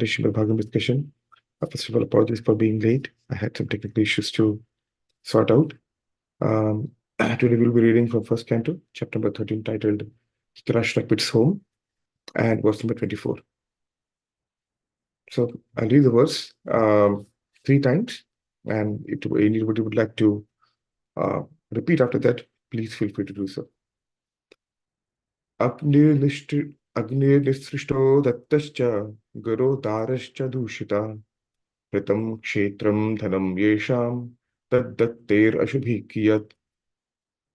Srimad Bhagavatam discussion. First of all, apologies for being late. I had some technical issues to sort out. Today we'll be reading from first canto, chapter number 13, titled Dhritarashtra Quits Home, and verse number 24. So I'll read the verse three times, and if anybody would like to repeat after that, please feel free to do so. Agnirnishto dattascha garo darascha dushita Ritam kshetram dhanam yesham taddatter ashubhikiyat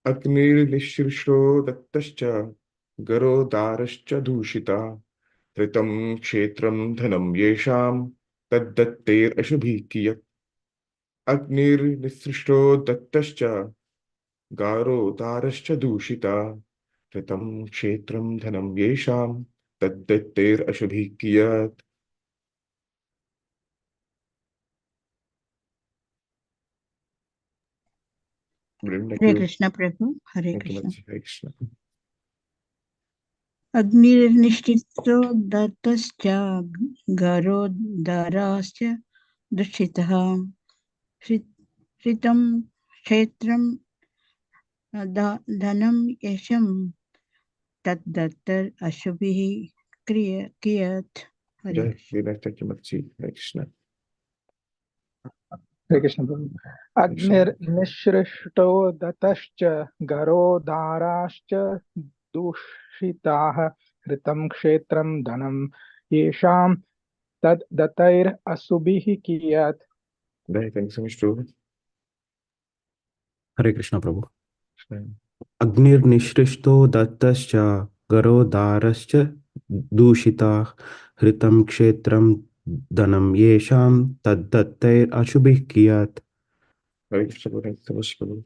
Agnirnishrisho dattascha garo darascha dushita Ritam kshetram dhanam yesham taddatter ashubhikiyat Agnirnishrisho dattascha garo darascha dushita Ritam kshetram dhanam yesham taddatter ashubhikiyat. Hare Krishna Prabhu, Hare Krishna. Hare Krishna. Agnirnishchito dattascha garo darascha dushitaha Ritam kshetram dhanam yasham taddattar ashubhihi kiyat. Hare Krishna. Hare Krishna. Agnir nishrishto datascha garo darascha dushitah ritam kshetram dhanam yesham tad datair asubhihi kiyat. Thank you so much, too. Hare Krishna Prabhu. Agnir nishrishto dattascha garo darascha dushita hritam kshetram dhanam yesham taddattair ashubhih kiyat. Hare Krishna. Thank you so much, Prabhu.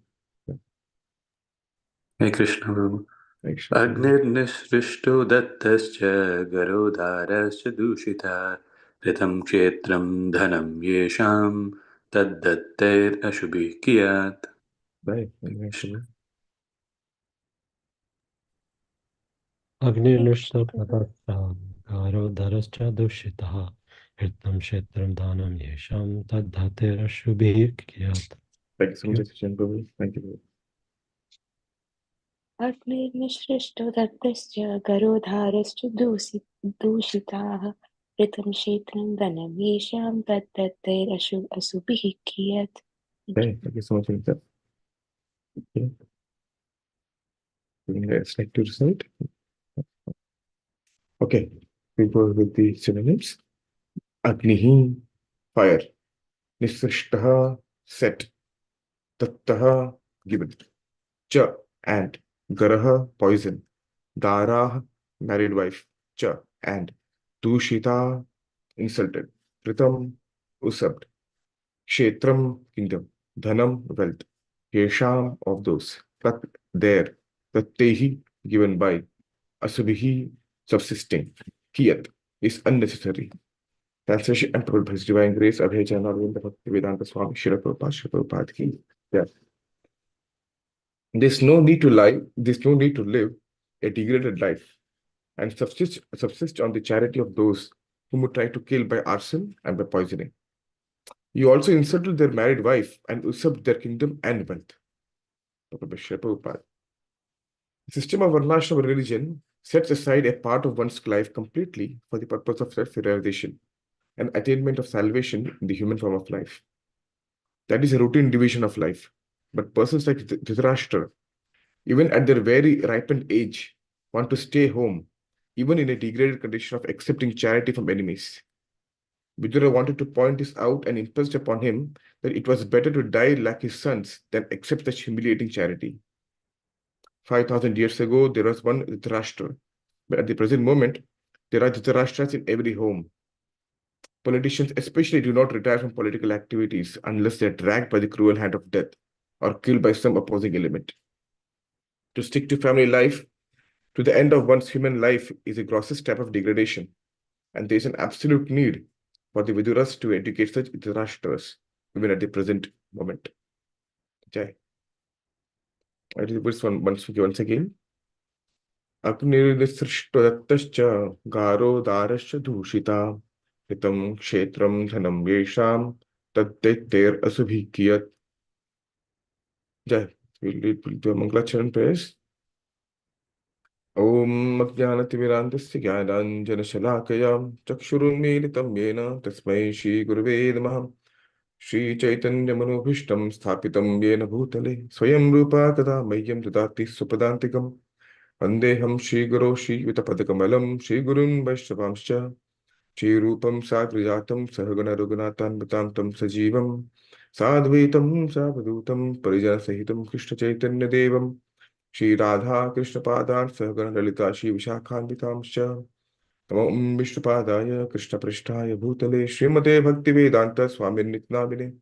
Hare Krishna Prabhu. Agnirnishrishto dattascha garodharascha dushita ritam kshetram dhanam yesham taddattair ashubhi kiyat. Thank you. Agnirnishto dattascha garodharascha dushitaha Hirtam Shetram Dhanam Yesham Tadhater Ashubhi Kiyat. Thank you so much, Prabhu. Thank you. Agnirnishrishto dattascha garodharascha dushitaha Ritam kshetram dhanam yesham taddattair asubhihi kiyat. Thank you so much, Anita. Okay. Let's like to recite. Okay, we go with the synonyms. Agnihi, fire. Nisrishtaha, set. Tattaha, given. Cha, and. Garaha, poison. Darah, married wife. Cha, and. Dushita, insulted. Ritam, usurped. Kshetram, kingdom. Dhanam, wealth. Yesham, of those. Tat, there. Tattehi, given by. Asubhihi, subsisting. Kiyat, is unnecessary. Translation and told by His Divine Grace, Abhay Janarvinda Bhaktivedanta Swami Srila Prabhupada ki. Yeah. There's no need to lie, there's no need to live a degraded life and subsist on the charity of those whom would try to kill by arson and by poisoning. You also insulted their married wife and usurped their kingdom and wealth. The system of Varnashram religion sets aside a part of one's life completely for the purpose of self-realization and attainment of salvation in the human form of life. That is a routine division of life. But persons like Dhritarashtra, even at their very ripened age, want to stay home, even in a degraded condition of accepting charity from enemies. Vidura wanted to point this out and impressed upon him that it was better to die like his sons than accept such humiliating charity. 5,000 years ago, there was one Dhritarashtra, but at the present moment, there are Dhritarashtras in every home. Politicians especially do not retire from political activities unless they are dragged by the cruel hand of death or killed by some opposing element. To stick to family life to the end of one's human life is a grossest step of degradation, and there is an absolute need for the Viduras to educate such Dhritarashtras even at the present moment. Jai. I read this one once again. Agnirnishto dattascha garo darascha dushita Ritam kshetram dhanam yesham taddeter asubhi kiyat. Jai. We'll do a Mangalacharan prayers. Om Ajnanatimirandasya Jnananjanashalakaya Chakshurunmilitam Yena Tasmai Shri Gurave Namaha Shri Chaitanya Manobhishtam Sthapitam Yena Bhutale Swayam Rupa Kada Mayyam Dadati Supadantikam Vandeham Shri Guru Shri Vitapadakamalam Shri Gurun Vaishnavamscha Shri Rupam Sagrajatam Sahagana Raghunatam Batantam Sajivam Sadvaitam Savadutam Parijana Sahitam Krishna Chaitanya Devam Shri Radha Krishna Padan Sahagana Lalita Shri Vishakhanvitamscha Namo Vishnupadaya Krishna Prishtaya Bhutale Srimate Bhaktivedanta Swamin Nitnamine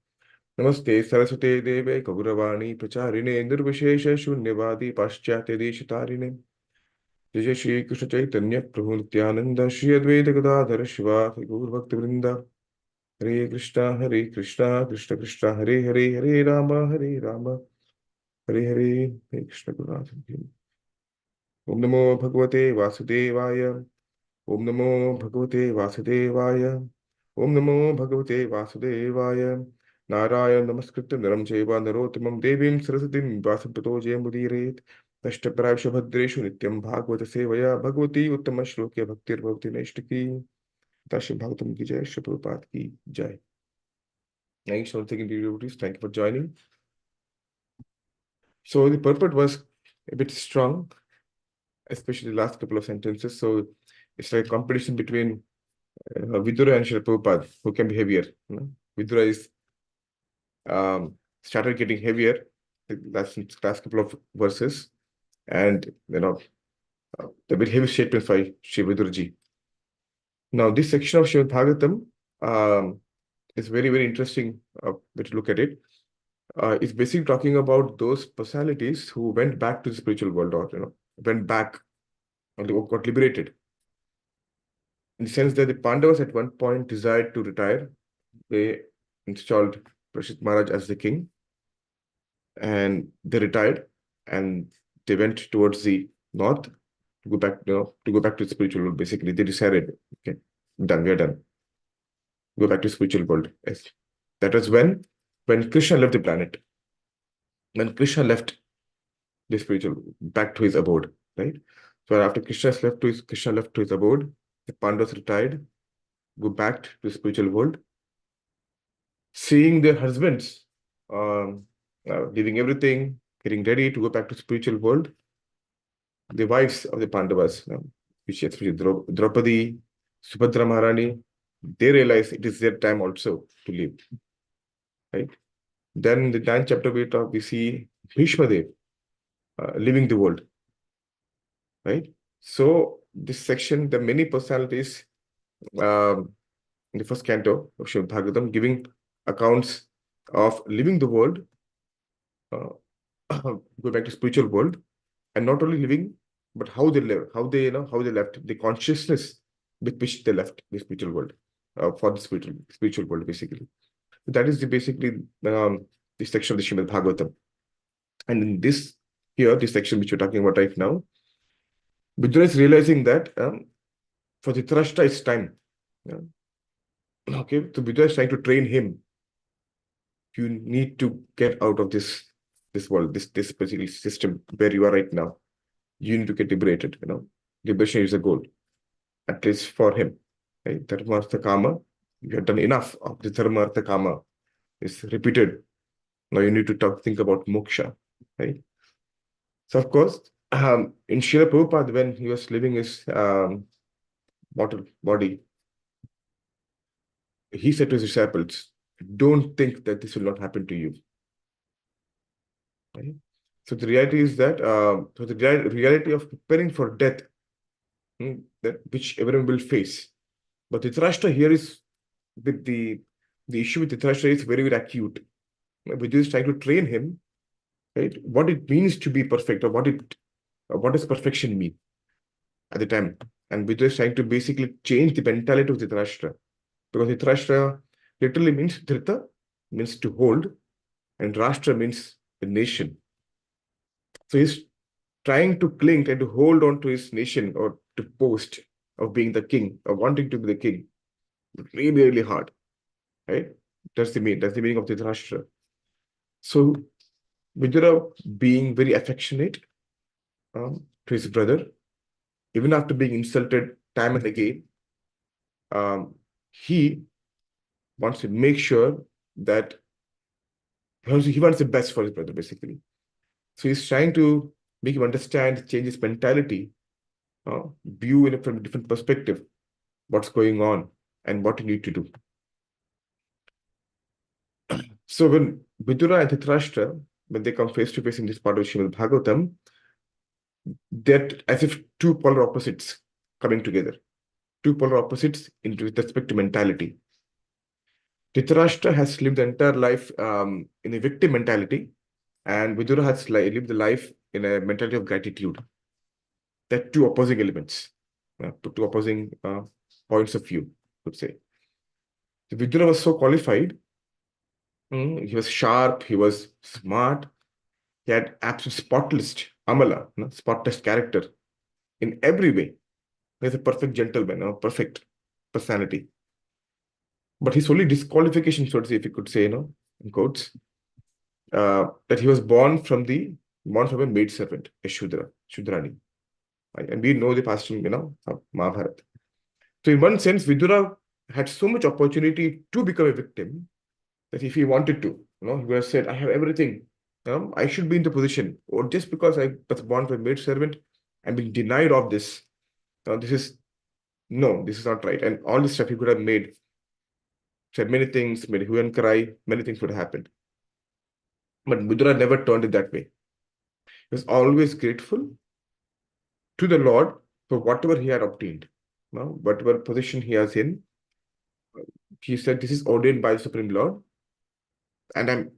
Namaste Saraswate Deve Gauravani Pracharine Nirvishesha Shunyavadi Paschatya Deshitarine Jai Jai Shri Krishna Chaitanya Prabhu Nityananda Shri Advaita Gadadhara Shiva Gaur Bhakti Vrinda Hare Krishna Krishna Krishna Hare Hare Hare Rama Hare Hare Hare Krishna Guru Om Namo Bhagavate Vasudevaya Om Namo Bhagavate Vasudevaya Om Namo Bhagavate Vasudevaya Narayana Namaskritam Naram Chaiva Narottamam Devim Saraswatim Vyasam Tato Jayamudire Nashtaparayasha Bhadreshu Nityam Bhagavata Sevaya Bhagavati Uttama Shlokya Bhaktir Bhavati Neshtaki Tashi Bhagavatam Ki Jai Shri Prabhupada Ki Jai. Thanks for taking the devotees. Thank you for joining. So the purport was a bit strong, especially the last couple of sentences. So it's like a competition between Vidura and Srila Prabhupada, who can be heavier. You know? Vidura is started getting heavier the last couple of verses, and the very heavy statements by Sri Viduraji. Now, this section of Srimad Bhagavatam is very, very interesting way to look at it. It's basically talking about those personalities who went back to the spiritual world, or went back and got liberated. In the sense that the Pandavas at one point desired to retire. They installed Parikshit Maharaj as the king, and they retired, and they went towards the north to go back, to go back to the spiritual world. Basically, they decided, okay, done, we are done. Go back to spiritual world. Yes. That was when Krishna left the planet. When Krishna left the spiritual, back to his abode, right? So after Krishna left to his abode, the Pandavas retired, go back to the spiritual world, seeing their husbands leaving everything, getting ready to go back to spiritual world. The wives of the Pandavas, which especially Draupadi, Subhadra Maharani, they realize it is their time also to leave. Right? Then in the 9th chapter we see Bhishma Dev leaving the world. Right? So this section, there are many personalities in the first canto of Srimad Bhagavatam giving accounts of leaving the world, go back to spiritual world, and not only living, but how they live, how they left, the consciousness with which they left the spiritual world, for the spiritual world, basically. So that is basically the section of the Srimad Bhagavatam. And in this section which we're talking about right now, Vidura is realizing that for Dhritarashtra it's time. Okay, so Vidura is trying to train him. You need to get out of this world, this basically system where you are right now. You need to get liberated. Liberation is a goal, at least for him. Right? Dharma, Artha, Kama. You have done enough of the Dharma, Artha, Kama. It's repeated. Now you need to think about moksha. Right? So of course, in Srila Prabhupada, when he was living his mortal body, he said to his disciples, don't think that this will not happen to you. Right? So the reality is that, the reality of preparing for death, that which everyone will face. But Dhritarashtra here is, the issue with Dhritarashtra is very, very acute. Vidura is trying to train him, right? What it means to be perfect, or what does perfection mean at the time. And Vidura is trying to basically change the mentality of Dhritarashtra. Because Dhritarashtra literally means Dhrita, means to hold, and Rashtra means the nation. So he's trying to cling and to hold on to his nation, or to post of being the king, or wanting to be the king. really, really hard, right? That's the meaning of Dhritarashtra. So Vidura, being very affectionate to his brother, even after being insulted time and again, he wants to make sure that he wants the best for his brother, basically. So he's trying to make him understand, change his mentality, view it from a different perspective, what's going on and what you need to do. So when Vidura and Dhritarashtra, when they come face to face in this part of Srimad Bhagavatam, they're as if two polar opposites coming together. Two polar opposites with respect to mentality. Dhritarashtra has lived the entire life in a victim mentality, and Vidura has lived the life in a mentality of gratitude. They're two opposing elements, two opposing points of view, I would say. So Vidura was so qualified. He was sharp, he was smart, he had absolute spotless amala, spotless character in every way. He's a perfect gentleman, perfect personality. But his only disqualification, so to say, if you could say, in quotes, that he was born from a maid servant, a Shudrani. Right? And we know the past, of Mahabharata. So in one sense, Vidura had so much opportunity to become a victim that if he wanted to, he would have said, I have everything. I should be in the position. Or just because I was born from a maid servant, I'm being denied of this. This is not right. And all this stuff he could have said many things, made hue and cry, many things would have happened. But Vidura never turned it that way. He was always grateful to the Lord for whatever he had obtained. Whatever position he has in, he said, this is ordained by the Supreme Lord, and I'm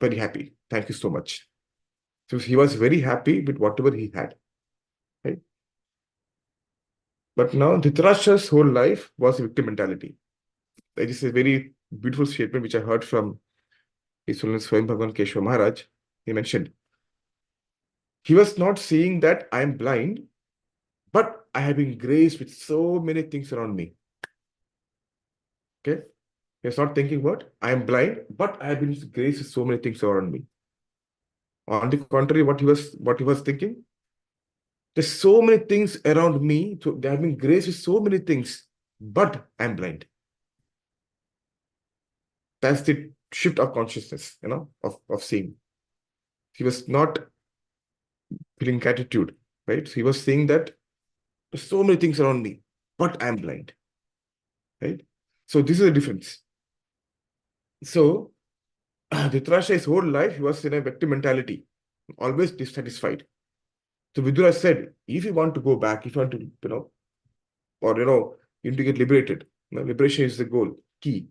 very happy. Thank you so much. So he was very happy with whatever he had. Right? But now Dhritarashtra's whole life was a victim mentality. That is a very beautiful statement which I heard from His Holiness Swayam Bhagavan Keshava Maharaj. He mentioned, he was not seeing that I am blind, but I have been graced with so many things around me. Okay? He was not thinking what? I am blind, but I have been graced with so many things around me. On the contrary, what he was thinking? There's so many things around me, so they have been graced with so many things, but I'm blind. That's the shift of consciousness, of seeing. He was not feeling gratitude, right? So he was saying that there's so many things around me, but I'm blind, right? So this is the difference. So Dhritarashtra's whole life, he was in a victim mentality, always dissatisfied. So Vidura said, if you want to go back, if you want to, you need to get liberated. Liberation is the goal, key.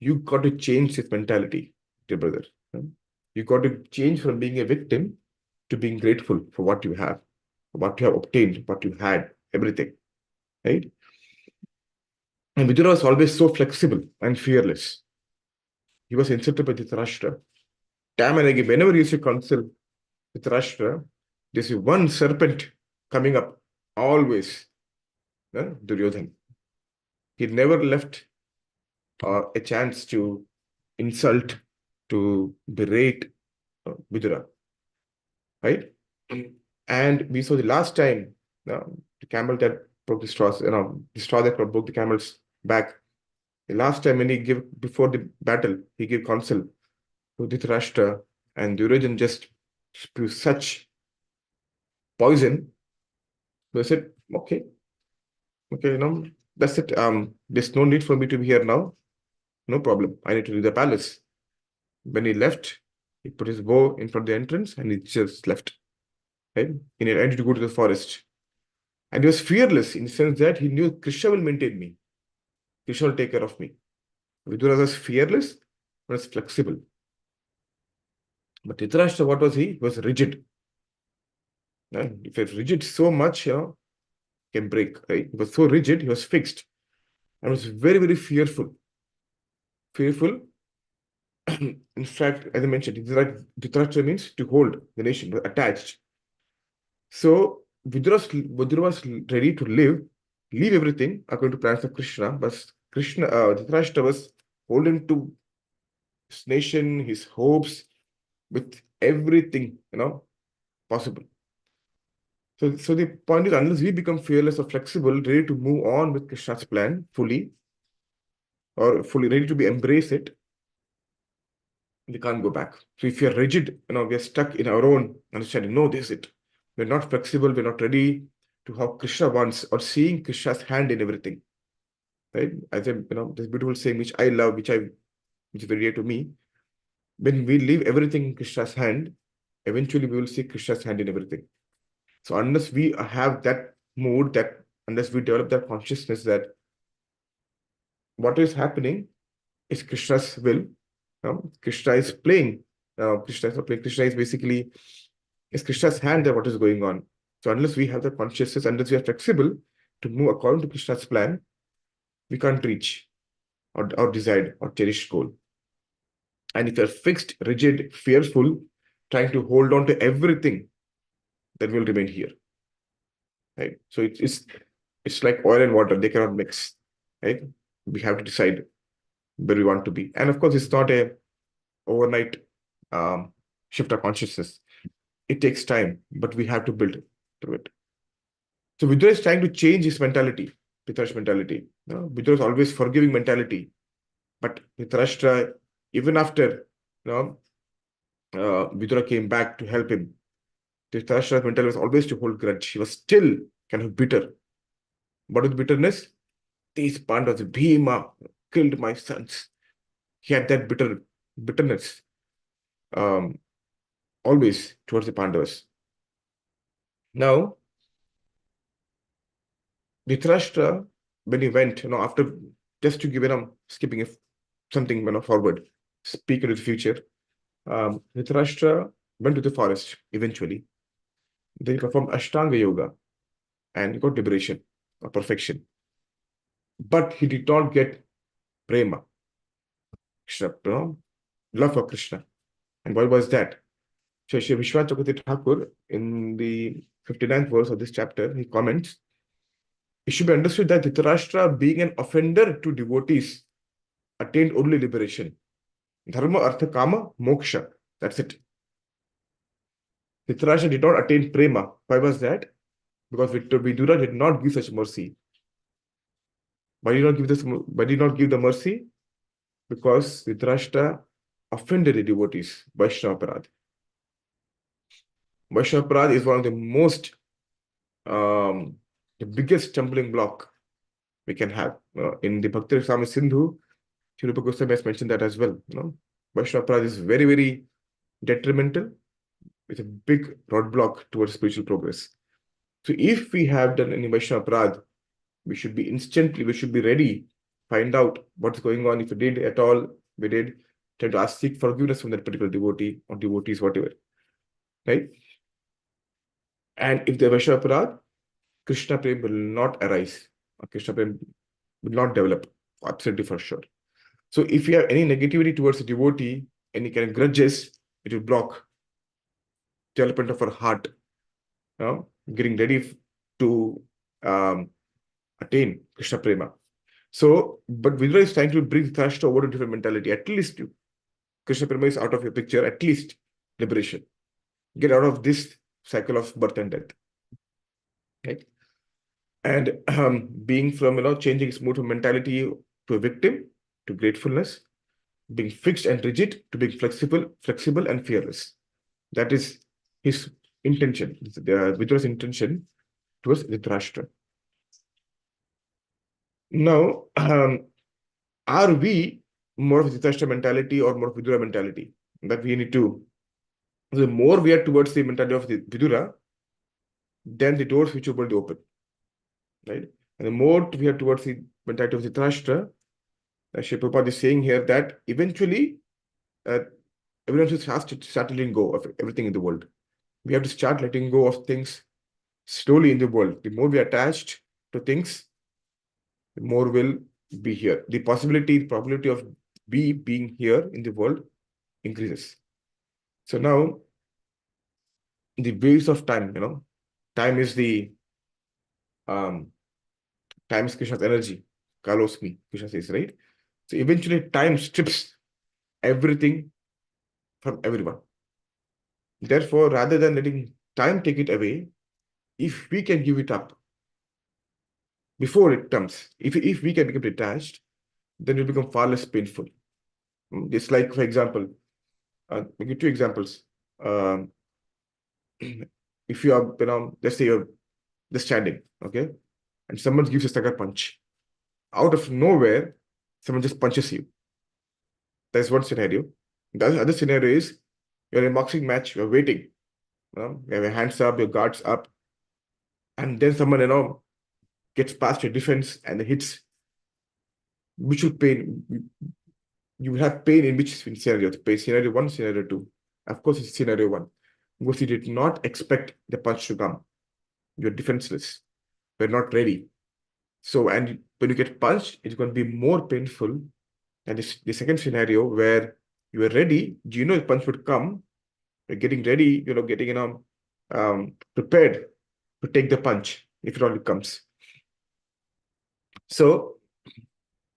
You got to change this mentality, dear brother. You got to change from being a victim to being grateful for what you have, what you have obtained, what you had, everything, right? And Vidura was always so flexible and fearless. He was insulted by Dhritarashtra. Time and again, whenever he used to counsel Dhritarashtra, there's one serpent coming up, always, Duryodhana. He never left a chance to insult, to berate Vidura, right? And we saw the last time, the camel that broke the straws, the straw that broke the camel's back. The last time when before the battle, he gave counsel to Dhritarashtra, and Duryodhana just spewed such poison. They said, okay, that's it. There's no need for me to be here now. No problem. I need to leave the palace. When he left, he put his bow in front of the entrance and he just left. Right? He needed to go to the forest. And he was fearless in the sense that he knew Krishna will maintain me. Krishna will take care of me. Vidura was fearless, but was flexible. But Dhritarashtra, what was he? He was rigid. If he was rigid so much, can break. Right? He was so rigid, he was fixed. And was very, very fearful. Fearful. In fact, as I mentioned, Dhritarashtra means to hold the nation, attached. So Vidura was ready to leave everything according to plans of Krishna, but Dhritarashtra was holding to his nation, his hopes, with everything, possible. So the point is, unless we become fearless or flexible, ready to move on with Krishna's plan fully, or fully ready to be embrace it, we can't go back. So if we are rigid, we are stuck in our own understanding. No, this is it. We're not flexible. We're not ready to how Krishna wants, or seeing Krishna's hand in everything. Right? As a, this beautiful saying which I love, which is very dear to me. When we leave everything in Krishna's hand, eventually we will see Krishna's hand in everything. So unless we have that mood, unless we develop that consciousness that what is happening is Krishna's will, Krishna is playing. Krishna is not playing. Krishna is basically, it's Krishna's hand that what is going on. So unless we have the consciousness, unless we are flexible to move according to Krishna's plan, we can't reach our desired or cherished goal. And if you're fixed, rigid, fearful, trying to hold on to everything, then we'll remain here. Right? So it's like oil and water, they cannot mix. Right? We have to decide where we want to be. And of course, it's not a overnight shift of consciousness. It takes time, but we have to build through it. So Vidura is trying to change his mentality, Dhritarashtra's mentality. Vidura is always forgiving mentality. But Dhritarashtra, even after Vidura came back to help him, Dhritarashtra's mentality was always to hold grudge. He was still kind of bitter. What is bitterness? These Pandavas, Bhima killed my sons. He had that bitterness always towards the Pandavas. Now, Dhritarashtra, when he went, after, just to give skipping something forward, speak into the future, Dhritarashtra went to the forest eventually. Then he performed Ashtanga Yoga and he got liberation or perfection. But he did not get prema, Krishna, love for Krishna. And what was that? So Shri Vishwanath Chakravarti Thakur, in the 59th verse of this chapter, he comments, it should be understood that Dhritarashtra, being an offender to devotees, attained only liberation. Dharma, Artha, Kama, Moksha. That's it. Dhritarashtra did not attain prema. Why was that? Because Vidura did not give such mercy. Why did not give the mercy? Because Dhritarashtra offended the devotees. Vaishnava Parad. Vaishnava Parad is one of the most, the biggest stumbling block we can have. In the Bhakti Rasamrita Sindhu, Sri Rupa Goswami has mentioned that as well. Vaishnava Parad is very, very detrimental. It's a big roadblock towards spiritual progress. So if we have done any Vaishnava Parad, we should be ready, find out what's going on. If we did at all, we did, try to seek forgiveness from that particular devotee or devotees, whatever. Right? And if the Vaishnava Parad, Krishna Prem will not arise, or Krishna Prem will not develop, absolutely for sure. So if you have any negativity towards a devotee, any kind of grudges, it will block development of our heart, getting ready to attain Krishna Prema. So, but Vidura is trying to bring Dhritarashtra over to different mentality. At least Krishna Prema is out of your picture, at least liberation. Get out of this cycle of birth and death. Right? And being from, changing his mood from mentality to a victim, to gratefulness, being fixed and rigid, to being flexible and fearless. That is his intention, Vidura's intention towards Dhritarashtra. Now, are we more of Dhritarashtra mentality or more of Vidura mentality? That we need to, the more we are towards the mentality of the Vidura, then the doors which will be open. Right? And the more we are towards the mentality of Dhritarashtra, Shri Prabhupada is saying here that eventually everyone should start letting go of everything in the world. We have to start letting go of things slowly in the world. The more we are attached to things, the more will be here. The probability of being here in the world increases. So now, the waves of time, time is Krishna's energy, kalosmi, Krishna says, right? So eventually time strips everything from everyone. Therefore, rather than letting time take it away, if we can give it up before it comes, if we can become detached, then it will become far less painful. It's like, for example, I'll give 2 examples. Um, if you are, let's say you're just standing, okay, and someone gives you a sucker punch. Out of nowhere, someone just punches you. That's one scenario. The other scenario is you're in a boxing match, you're waiting, you have your hands up, your guards up, and then someone, gets past your defense and hits mutual pain. You will have pain in which scenario? Pain scenario 1, scenario 2. Of course, it's scenario 1. Because you did not expect the punch to come. You're defenseless. You're not ready. So, and when you get punched, it's going to be more painful. And the second scenario where you are ready, you know the punch would come. You're getting ready, getting prepared to take the punch if it only comes. So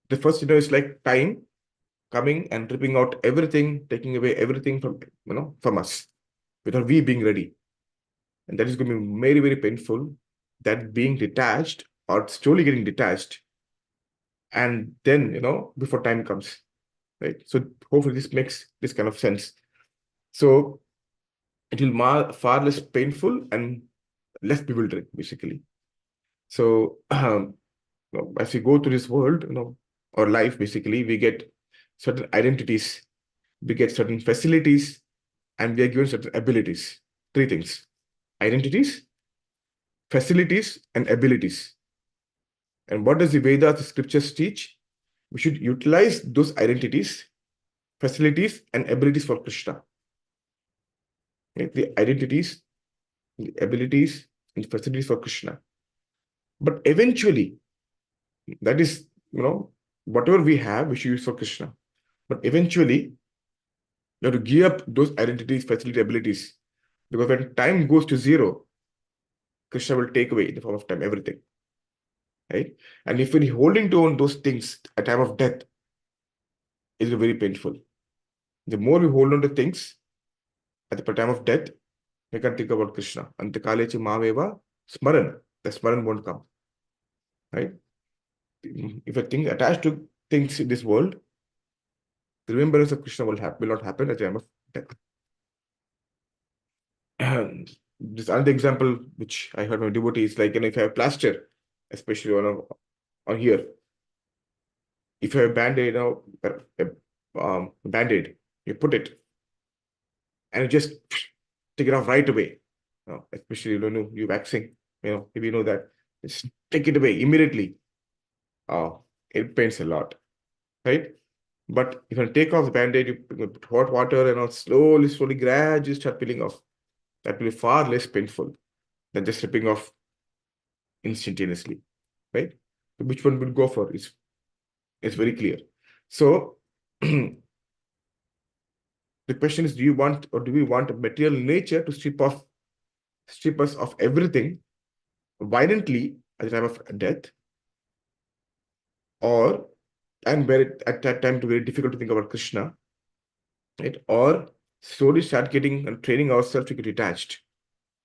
the first scenario is like time coming and ripping out everything, taking away everything from us, without we being ready. And that is going to be very, very painful. That being detached or slowly getting detached, and then, before time comes, right? So hopefully this makes this kind of sense. So it will far less painful and less bewildering, basically. So as we go through this world, or life, basically, we get certain identities, we get certain facilities, and we are given certain abilities. 3 things: identities, facilities, and abilities. And what does the Vedas, the scriptures teach? We should utilize those identities, facilities, and abilities for Krishna. Okay? The identities, the abilities, and facilities for Krishna. But eventually, that is, whatever we have, we should use for Krishna. But eventually, you have to give up those identities, facility, abilities. Because when time goes to 0, Krishna will take away in the form of time everything. Right? And if we're holding on those things at time of death, it's very painful. The more we hold on to things at the time of death, we can think about Krishna. Antakalechi Maveva Smaran. The Smaran won't come. Right? If a thing attached to things in this world, the remembrance of Krishna will not happen at the time of death. And this another example which I heard my devotees, like, if I have plaster, especially on here, if you have a band-aid, band-aid, you put it and you just take it off right away. Especially you waxing, if you know that, just take it away immediately. It pains a lot, right? But if you take off the band-aid, you put hot water and slowly, gradually start peeling off. That will be far less painful than just ripping off instantaneously, right? So which one will go for? It's very clear. So the question is, do we want a material nature to strip us of everything violently at the time of death, and where it at that time to very difficult to think about Krishna, right? Or slowly start getting and training ourselves to get detached,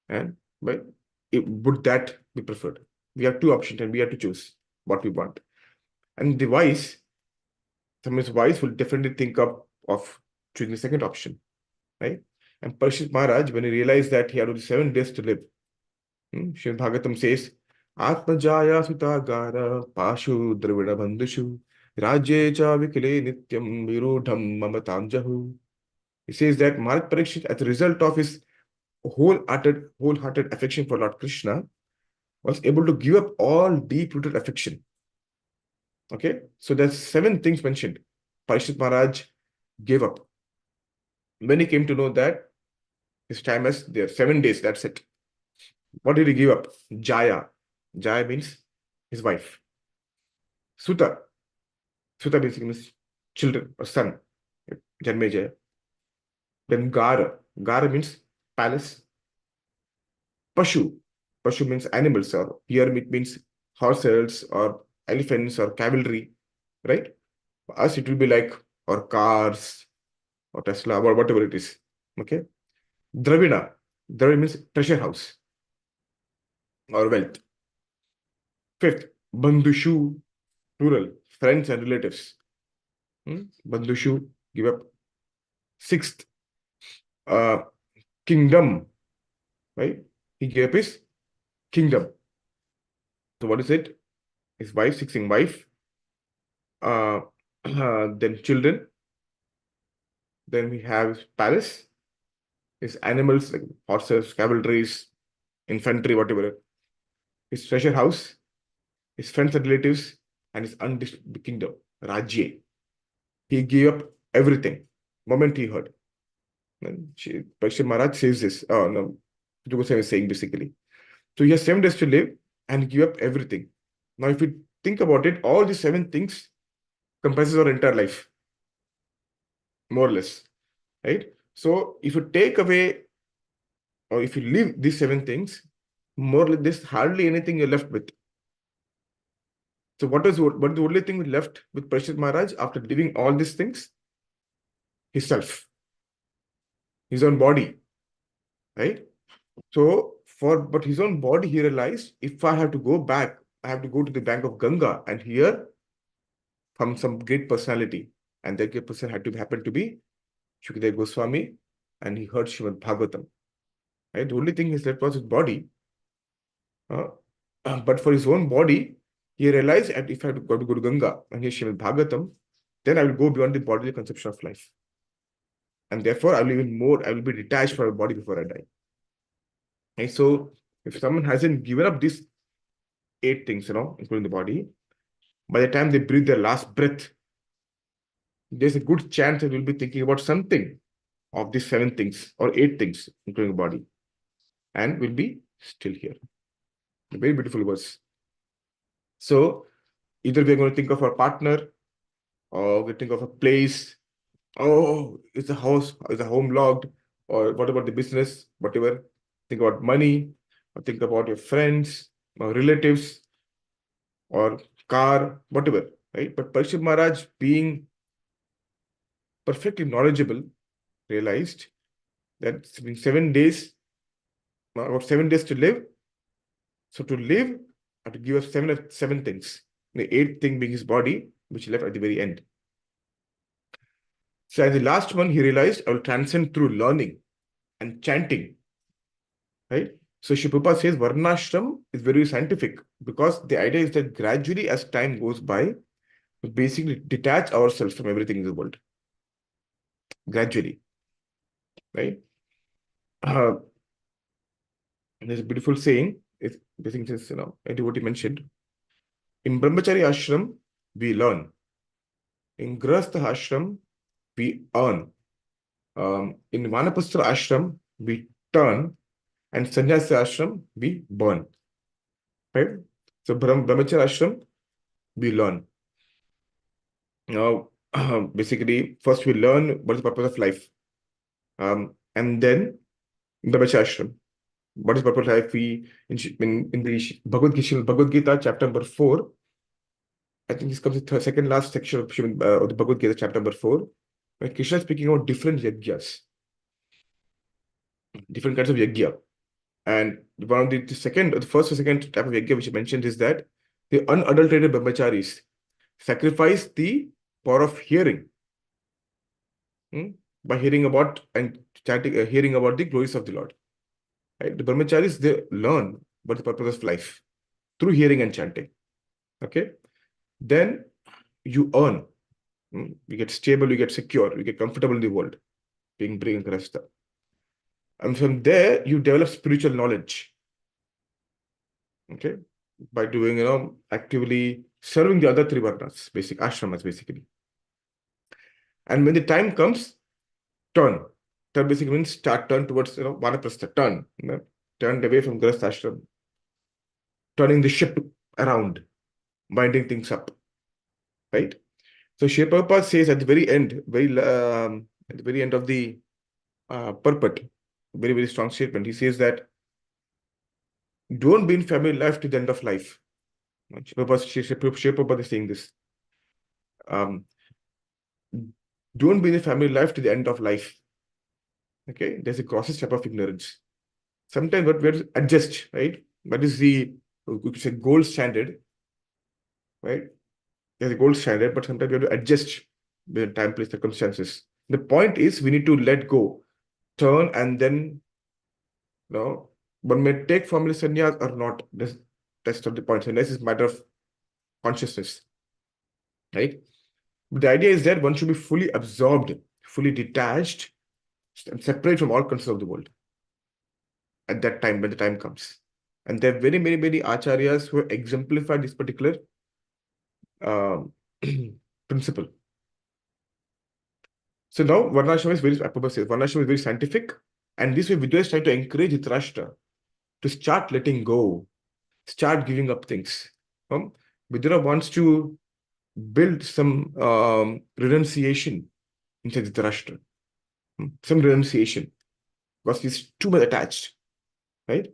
and would that be preferred? We have 2 options and we have to choose what we want. And someone's wise will definitely think of choosing the second option, right? And Parishit Maharaj, when he realized that he had only 7 days to live, Srimad Bhagavatam says, Atmajaya sutagara pashu dravida bandhushu rajye cha vikile nityam virudham mamatanjahu. He says that Maharaj Parikshit, as a result of his wholehearted affection for Lord Krishna, was able to give up all deep-rooted affection. Okay, so there's 7 things mentioned. Parishit Maharaj gave up. When he came to know that his time is there, 7 days, that's it. What did he give up? Jaya. Jaya means his wife. Suta. Suta basically means children or son. Janmejaya. Then Gara. Gara means palace. Pashu. Pashu means animals, or here it means horses or elephants or cavalry, right? For us, it will be like or cars or Tesla or whatever it is. Okay. Dravida. Dravida means treasure house or wealth. Fifth, Bandhushu, plural, friends and relatives. Bandhushu, give up. Sixth, uh, kingdom, right? He gave up his kingdom. So what is it? His wife, sixing wife, then children, then we have his palace, his animals like horses, cavalries, infantry, whatever, his treasure house, his friends and relatives, and his undisturbed kingdom, Rajya. He gave up everything moment he heard. Parikshit Maharaj says this. Oh no, Guru Goswami is saying basically. So he has 7 days to live and give up everything. Now, if you think about it, all these 7 things comprises our entire life, more or less, right? So if you take away or if you leave these 7 things, more or less, there's hardly anything you're left with. So what is the only thing we left with Parikshit Maharaj after leaving all these things? His self, his own body, right? So but his own body, he realized, if I have to go back, I have to go to the bank of Ganga and hear from some great personality. And that great person had to happen to be Shukadeva Goswami, and he heard Srimad Bhagavatam. Right? The only thing he left was his body. But for his own body, he realized that if I have to go to Ganga and hear Srimad Bhagavatam, then I will go beyond the bodily conception of life. And therefore, I will be detached from my body before I die. Okay, so if someone hasn't given up these 8 things, including the body, by the time they breathe their last breath, there's a good chance they will be thinking about something of these 7 things or 8 things, including the body, and will be still here. A very beautiful verse. So either we're going to think of our partner, or we think of a place. Oh, is the house, is the home logged? Or what about the business? Whatever. Think about money, or think about your friends, or relatives, or car, whatever, right? But Parikshit Maharaj, being perfectly knowledgeable, realized that it's been 7 days, about 7 days to live. So to live, I have to give us 7 things. The 8th thing being his body, which he left at the very end. So as the last one, he realized I will transcend through learning and chanting, right? So Srila Prabhupada says Varnashram is very scientific, because the idea is that gradually as time goes by, we basically detach ourselves from everything in the world. Gradually, right? There's a beautiful saying, it's basically just, a devotee mentioned, in Brahmachari ashram, we learn. In Grahastha ashram, we earn. In Vanapastra ashram, we turn. And Sannyasa ashram, we burn. Right? So Brahmacharya ashram, we learn. Now, basically, first we learn what is the purpose of life. And then Brahmacharya ashram. What is the purpose of life? In the Bhagavad Gita, chapter number 4, I think this comes the second last section of the Bhagavad Gita, chapter number 4, where Krishna is speaking about different yagyas, different kinds of yagya. And one of the first or second type of yagya which he mentioned is that the unadulterated brahmacharis sacrifice the power of hearing by hearing about and chanting, hearing about the glories of the Lord. Right? The brahmacharis, they learn what the purpose of life through hearing and chanting. Okay, then you earn. You get stable, you get secure, you get comfortable in the world, being bring Krishna. And from there, you develop spiritual knowledge. Okay, by doing, actively serving the other 3 varnas, basic ashramas, basically. And when the time comes, turn. Turn basically means turn towards, vanaprastha, turn away from grahastha ashram, turning the ship around, winding things up, right? So Srila Prabhupada says at the very end, at the very end of the purport, very, very strong statement. He says that don't be in family life to the end of life. Prabhupada is saying this. Don't be in the family life to the end of life. Okay, there's a grossest step of ignorance. Sometimes what we have to adjust, right? What is the, we could say, gold standard, right? There's a gold standard, but sometimes we have to adjust with time, place, circumstances. The point is we need to let go, turn, and then, one may take family sannyas or not. That's not the point. Sannyas is a matter of consciousness, right? But the idea is that one should be fully absorbed, fully detached, and separate from all concerns of the world at that time when the time comes. And there are very, many, many acharyas who exemplify this particular principle. So now Varnashram is very, Varnashram is very scientific, and this way Vidya is trying to encourage Dhritarashtra to start letting go, start giving up things. Vidya wants to build some renunciation inside Dhritarashtra, some renunciation, because he's too much attached, right?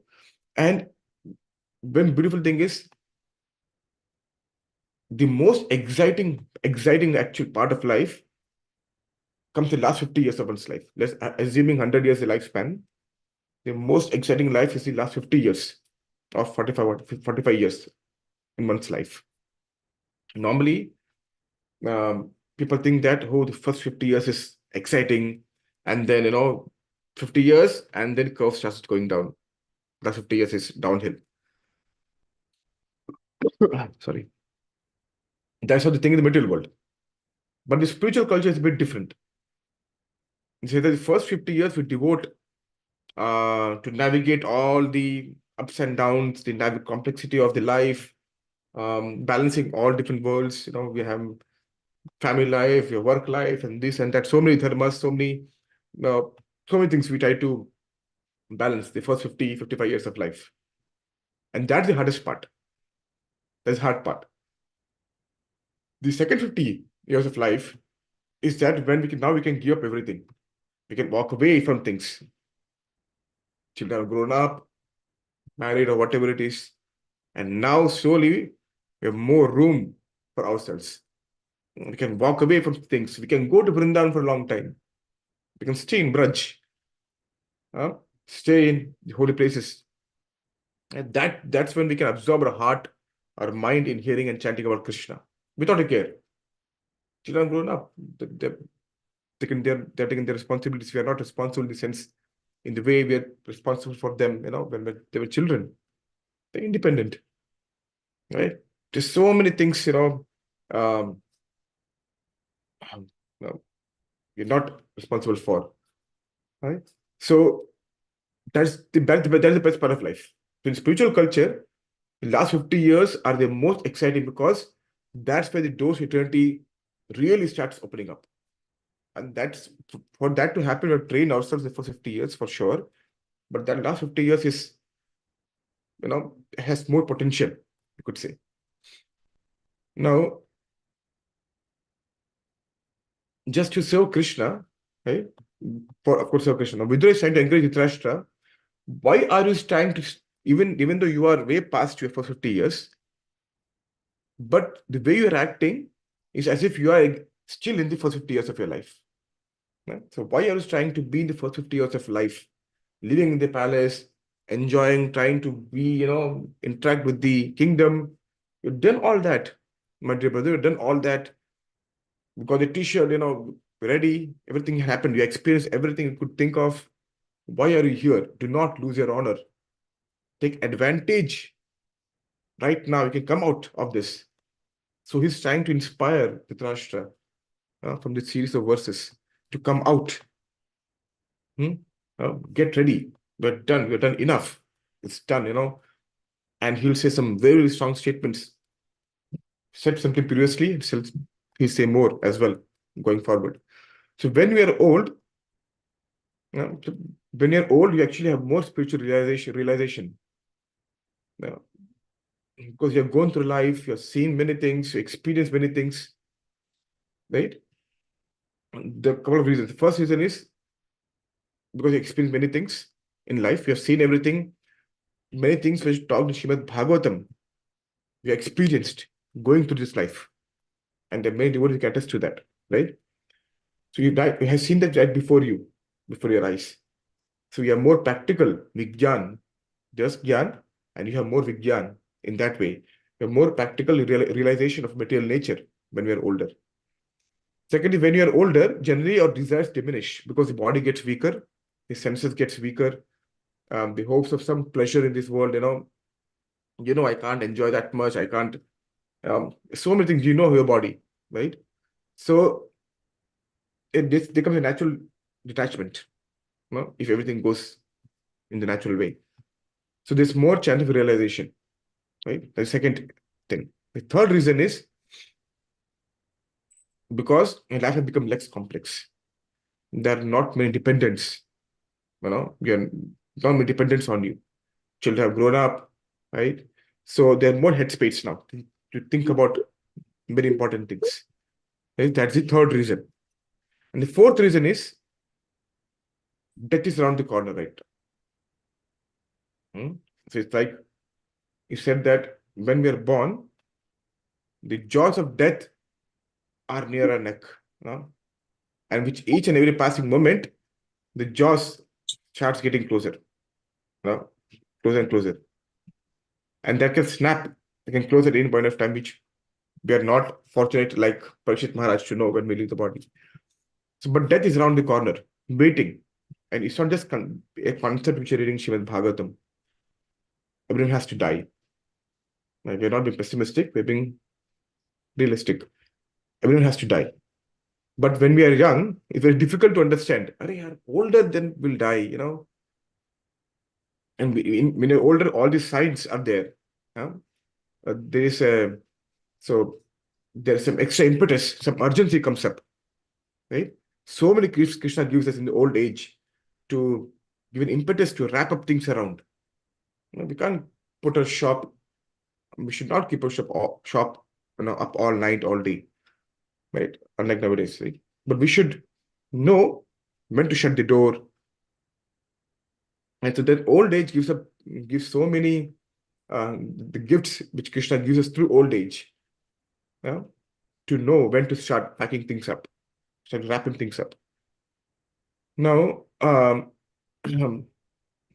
And one beautiful thing is, the most exciting actual part of life comes the last 50 years of one's life. Let's assuming 100 years the lifespan. The most exciting life is the last 50 years or 45 years in one's life. Normally, people think that, oh, the first 50 years is exciting, and then 50 years, and then curve starts going down. Last 50 years is downhill. Sorry. That's how they think in the material world. But the spiritual culture is a bit different. You say that the first 50 years we devote to navigate all the ups and downs, the complexity of the life, balancing all different worlds. We have family life, your work life, and this and that. So many dharmas, so many things we try to balance the first 55 years of life. And that's the hardest part. That's the hard part. The second 50 years of life is that when we can give up everything. We can walk away from things. Children have grown up, married, or whatever it is. And now slowly we have more room for ourselves. We can walk away from things. We can go to Vrindavan for a long time. We can stay in Braj. Stay in the holy places. And that's when we can absorb our heart, our mind in hearing and chanting about Krishna without a care. Children have grown up. They're taking their responsibilities. We are not responsible in the sense, in the way we are responsible for them, when they were children. They're independent, right? There's so many things, you're not responsible for, right? So that's the best part of life. So in spiritual culture, the last 50 years are the most exciting, because that's where the doors to eternity really starts opening up. And that's, for that to happen, we have trained ourselves the first 50 years for sure. But that last 50 years is, has more potential, you could say. Now, just to serve Krishna, right? Of course, serve Krishna. Now, Vidura is trying to encourage Dhritarashtra. Why are you trying to, even though you are way past your first 50 years, but the way you are acting is as if you are still in the first 50 years of your life. Right? So why are you trying to be in the first 50 years of life, living in the palace, enjoying, trying to be, interact with the kingdom? You've done all that, my dear brother. You've done all that. You got the t-shirt, ready. Everything happened. You experienced everything you could think of. Why are you here? Do not lose your honor. Take advantage. Right now, you can come out of this. So he's trying to inspire Dhritarashtra from this series of verses to come out. Get ready. We're done. We're done enough. It's done, And he'll say some very, very strong statements. Said something previously, he'll say more as well going forward. So when we are old, you actually have more spiritual realization. Because you have gone through life, you have seen many things, you experienced many things, right? There are a couple of reasons. The first reason is because you experienced many things in life, you have seen everything, many things which talked in Srimad Bhagavatam. we are experienced going through this life. And the many devotees can attest to that, right? So you have seen that right before you, before your eyes. So you are more practical, Vigyan, just Gyan, and you have more Vigyan in that way. You have more practical realization of material nature when we are older. Secondly, when you are older, generally our desires diminish because the body gets weaker, the senses gets weaker, the hopes of some pleasure in this world, I can't enjoy that much. I can't, so many things, your body, right? So this becomes a natural detachment, if everything goes in the natural way. So there's more chance of realization, right? The second thing. The third reason is because your life has become less complex. There are not many dependents, you are not many dependents on you. Children have grown up, right? So there are more headspace now to think about very important things. Right? That's the third reason. And the fourth reason is death is around the corner, right? So it's like you said that when we are born, the jaws of death are near our neck, and with each and every passing moment, the jaws starts getting closer, closer and closer. And that can snap, it can close at any point of time, which we are not fortunate like Parikshit Maharaj to know when we leave the body. So, but death is around the corner, waiting. And it's not just a concept which you're reading Srimad Bhagavatam. Everyone has to die. We're not being pessimistic, we're being realistic. Everyone has to die. But when we are young, it's very difficult to understand. Older then we'll die, And when you're older, all these signs are there. There is there's some extra impetus, some urgency comes up, right? So many Krishna gives us in the old age to give an impetus to wrap up things around. We can't put a shop. We should not keep a shop up all night, all day, right? Unlike nowadays, right? But we should know when to shut the door. And so that old age gives so many the gifts which Krishna gives us through old age, to know when to start packing things up, start wrapping things up. Now, Vijay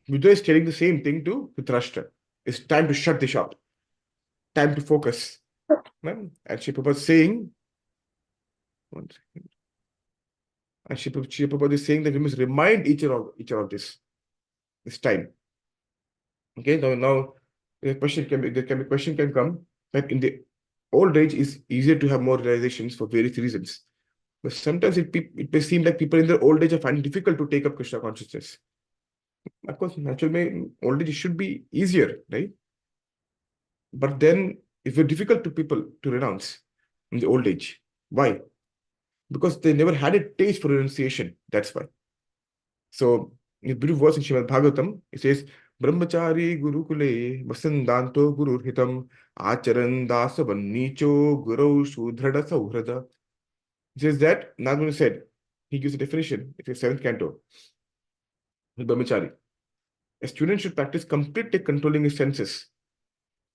is telling the same thing to Dhritarashtra. It's time to shut the shop, time to focus. And Shri Prabhupada is saying, one second. And Shri Prabhupada is saying that we must remind each other of this time. Okay, now the question can come that in the old age is easier to have more realizations for various reasons. But sometimes it may seem like people in their old age are finding it difficult to take up Krishna consciousness. Of course, naturally, old age should be easier, right? But then it's very difficult to people to renounce in the old age. Why? Because they never had a taste for renunciation. That's why. So, in the beautiful verse in Srimad Bhagavatam, it says, Brahmachari Gurukule Vasandanto Guru Hitam Acharan Dasavan Nicho Guru Shudhrada Sauhrada. It says that Nagmuni said, he gives a definition, it's a 7th canto. Brahmachari. A student should practice completely controlling his senses,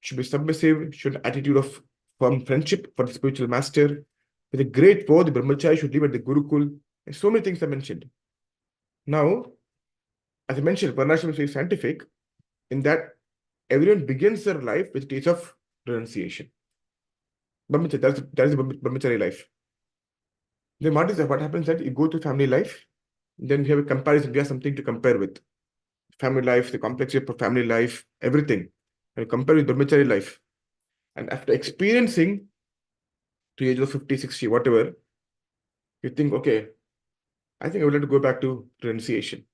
should be submissive, should have attitude of firm friendship for the spiritual master. With a great vow, the brahmachari should live at the Gurukul. And so many things are mentioned. Now, as I mentioned, Varnashram is very scientific in that everyone begins their life with a taste of renunciation. That is the brahmachari life. Then what happens that you go to family life, then you have a comparison, you have something to compare with. Family life, the complexity of family life, everything. And you compare with brahmachari life. And after experiencing to age of 50, 60, whatever, you think, okay, I think I would like to go back to renunciation.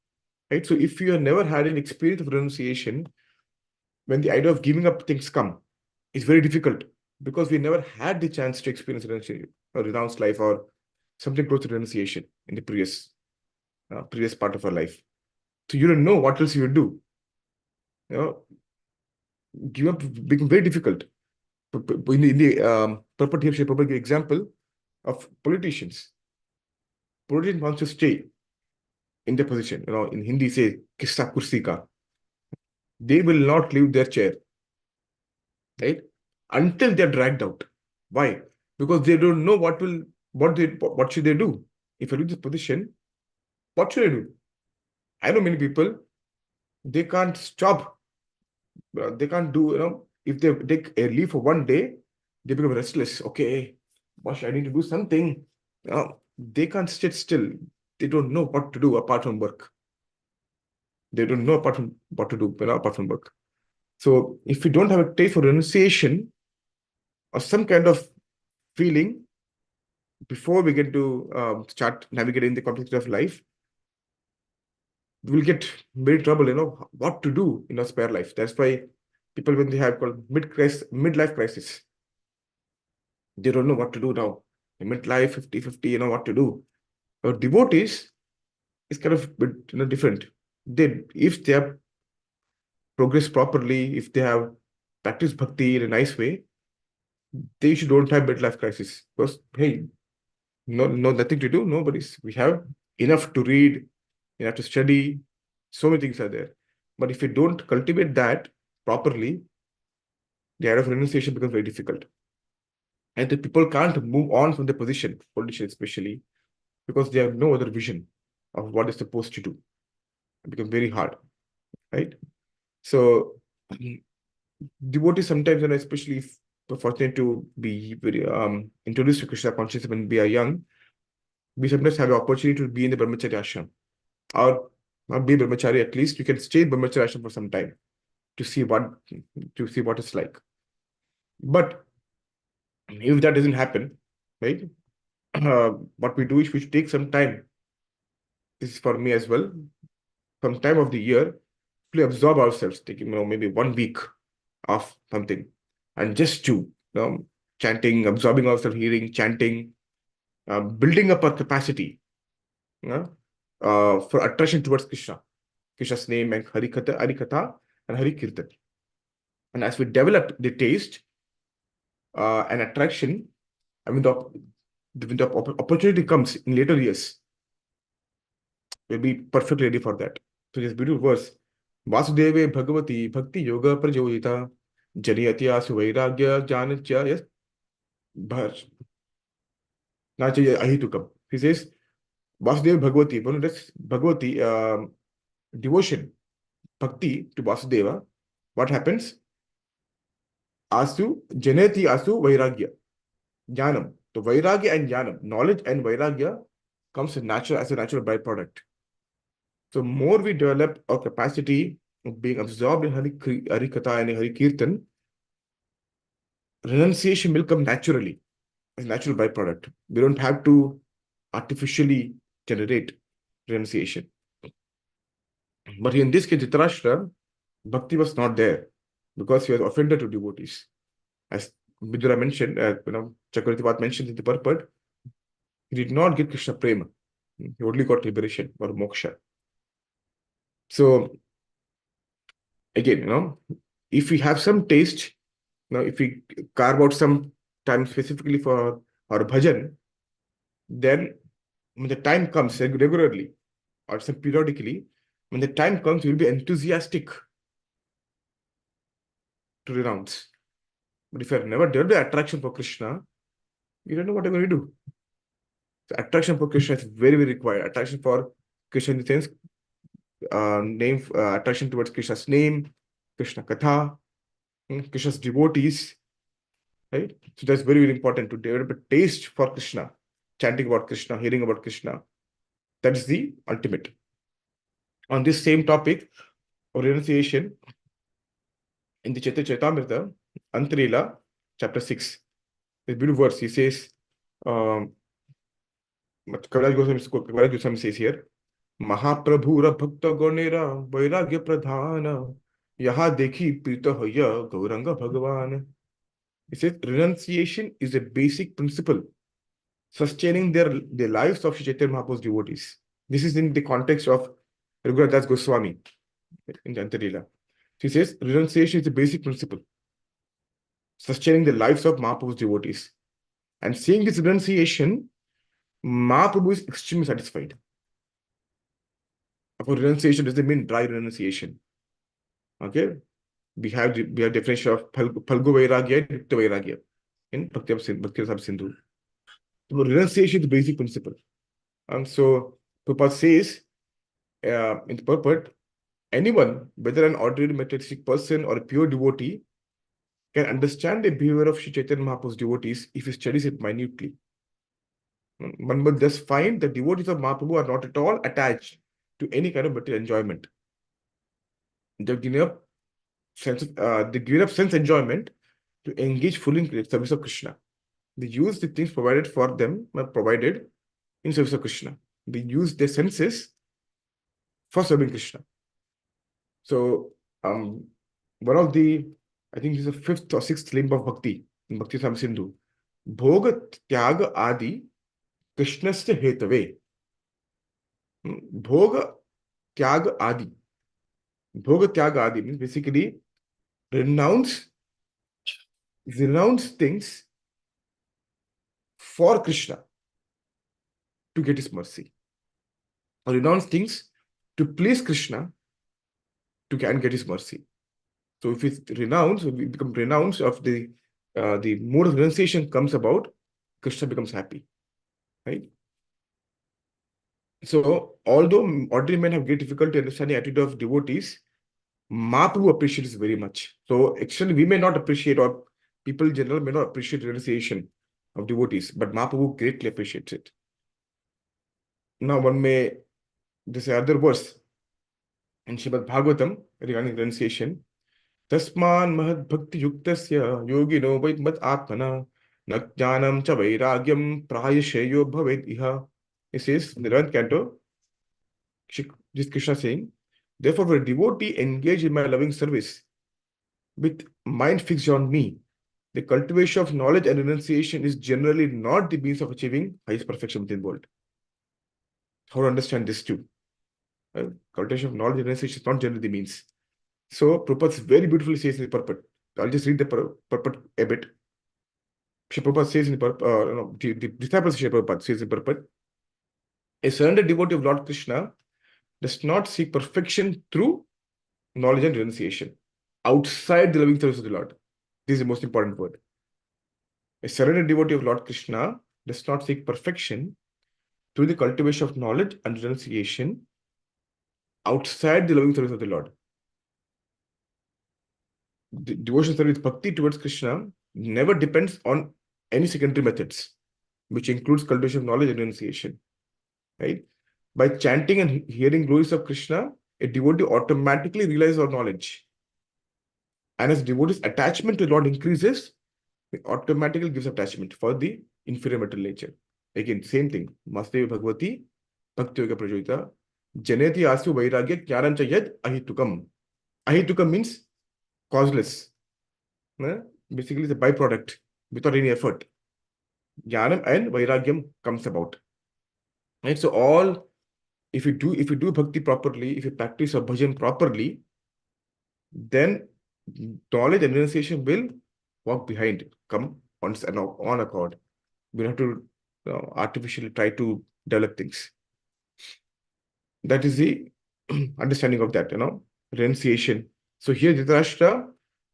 Right? So if you have never had an experience of renunciation, when the idea of giving up things come, it's very difficult because we never had the chance to experience renunciation or renounce life or something close to renunciation in the previous part of our life. So you don't know what else you would do. Give up become very difficult. In the purport here, Shri Prabhupada give example of politicians. Politician wants to stay in their position. In Hindi say kissa kursi ka. They will not leave their chair, right? until they're dragged out. Why? Because they don't know what should they do. If I do this position, what should I do? I know many people, they can't stop. They can't do, if they take a leave for one day, they become restless. Okay, gosh, I need to do something. They can't sit still. They don't know what to do apart from work. They don't know apart from what to do, apart from work. So if we don't have a taste for renunciation or some kind of feeling before we get to start navigating the complexity of life, we'll get very trouble, what to do in our spare life. That's why people, when they have called midlife crisis, they don't know what to do now. In midlife, 50-50, what to do. But devotees is kind of bit, different. If they have progressed properly, if they have practiced bhakti in a nice way, they don't have midlife crisis. Because, hey, nothing to do, we have enough to read, enough to study, so many things are there. But if you don't cultivate that properly, the art of renunciation becomes very difficult. And the people can't move on from the position, politicians especially, because they have no other vision of what they're supposed to do. It becomes very hard, right? So devotees sometimes, especially if we're fortunate to be very introduced to Krishna consciousness when we are young, we sometimes have the opportunity to be in the brahmacharya ashram, or not be brahmachari, at least you can stay in brahmacharya ashram for some time to see what it's like. But if that doesn't happen, right, what we do is we should take some time. This is for me as well. Some time of the year to absorb ourselves, taking maybe 1 week of something, and just to chanting, absorbing ourselves, hearing, chanting, building up our capacity for attraction towards Krishna's name and Harikatha and Hari Kirtan. And as we develop the taste and attraction, I mean, the opportunity comes in later years, we'll be perfectly ready for that. So this beautiful verse, Vasudeve Bhagavati Bhakti Yoga Prajodita Janiyati Asu Vairagya Janachya Yes Nachaya Ahitukam. He says, Vasudeva Bhagavati, that's Bhagavati, devotion, bhakti to Vasudeva. What happens? Asu, Janeti Asu Vairagya, Jnanam. So Vairagya and Jnanam, knowledge and Vairagya comes as a natural byproduct. So more we develop our capacity of being absorbed in Harikatha and Hari Kirtan, renunciation will come naturally as a natural byproduct. We don't have to artificially generate renunciation. But in this case, Dhritarashtra, bhakti was not there because he was offended to devotees. As Vidura mentioned, Chakravarti mentioned in the purport, he did not get Krishna prema. He only got liberation or moksha. So again, if we have some taste, if we carve out some time specifically for our bhajan, then when the time comes regularly or some periodically, when the time comes, we'll be enthusiastic to renounce. But if you have never developed the attraction for Krishna, you don't know what you're going to do. So attraction for Krishna is very, very required. Attraction for Krishna in the sense, attraction towards Krishna's name, Krishna Katha, Krishna's devotees, right? So that's very, very important to develop a taste for Krishna, chanting about Krishna, hearing about Krishna. That is the ultimate. On this same topic of renunciation, in the Chaitamrita, Antarila, chapter 6, the beautiful verse, he says, Kaviraj Goswami says here, Mahaprabhura Bhakta Gonera Vairagya Pradhana Yaha Dekhi Prita Hoya Gauranga Bhagavan. He says renunciation is a basic principle sustaining the lives of Chaitanya Mahaprabhu's devotees. This is in the context of Raghunath Das Goswami in the Antarila. He says renunciation is a basic principle sustaining the lives of Mahaprabhu's devotees. And seeing this renunciation, Mahaprabhu is extremely satisfied. Of course, renunciation doesn't mean dry renunciation. Okay? we have definition of Phalgu Vairagya and Yukta Vairagya in Bhakti Sindhu. So renunciation is the basic principle. So Prabhupada says in the purport, anyone, whether an ordinary materialistic person or a pure devotee, can understand the behavior of Sri Chaitanya Mahaprabhu's devotees if he studies it minutely. One will thus find the devotees of Mahaprabhu are not at all attached to any kind of material enjoyment. They give up sense enjoyment to engage fully in service of Krishna. They use the things provided for them, provided in service of Krishna. They use their senses for serving Krishna. So, one of the, I think this is the 5th or 6th limb of Bhakti in Bhakti Sam Sindhu. Bhoga Tyaga Adi Krishnasya Hetave. Bhoga Tyaga Adi. Bhoga Tyaga Adi means basically renounce things for Krishna to get his mercy. Or renounce things to please Krishna to get his mercy. So if we renounce, we become renounced of the mode of renunciation comes about, Krishna becomes happy, right? So although ordinary men have great difficulty understanding the attitude of devotees, Mahaprabhu appreciates very much. So actually we may not appreciate, or people in general may not appreciate renunciation of devotees, but Mahaprabhu greatly appreciates it. Now one may, this other verse in Srimad Bhagavatam regarding renunciation, Tasman mahad bhakti yuktasya yogino vaidmat atmana na jnanam cha vairagyam prayasheyo bhavet iha. It says in the 11th canto, this Krishna saying, therefore, for a devotee engaged in my loving service with mind fixed on me, the cultivation of knowledge and renunciation is generally not the means of achieving highest perfection within the world. How to understand this too? Cultivation of knowledge and renunciation is not generally the means. So Prabhupada very beautifully says in the purport. I'll just read the purport a bit. Prabhupada says in the purport, the disciples of Prabhupada says in the purport, a surrendered devotee of Lord Krishna does not seek perfection through knowledge and renunciation outside the loving service of the Lord. This is the most important word. A surrendered devotee of Lord Krishna does not seek perfection through the cultivation of knowledge and renunciation outside the loving service of the Lord. The devotional service bhakti towards Krishna never depends on any secondary methods, which includes cultivation of knowledge and renunciation. Right? By chanting and hearing glories of Krishna, a devotee automatically realizes our knowledge. And as devotee's attachment to the Lord increases, it automatically gives attachment for the inferior material nature. Again, same thing. Masdeva Bhagavati, Bhakti Yoga Prajojita, Janeti Asu Vairagya Jnanam Yad Ahitukam. Ahitukam means causeless. Basically, it's a byproduct without any effort. Jnanam and Vairagyam comes about. Right? So all, if you do bhakti properly, if you practice a bhajan properly, then knowledge and renunciation will walk behind, come on accord. We have to artificially try to develop things. That is the understanding of that, renunciation. So here Dhritarashtra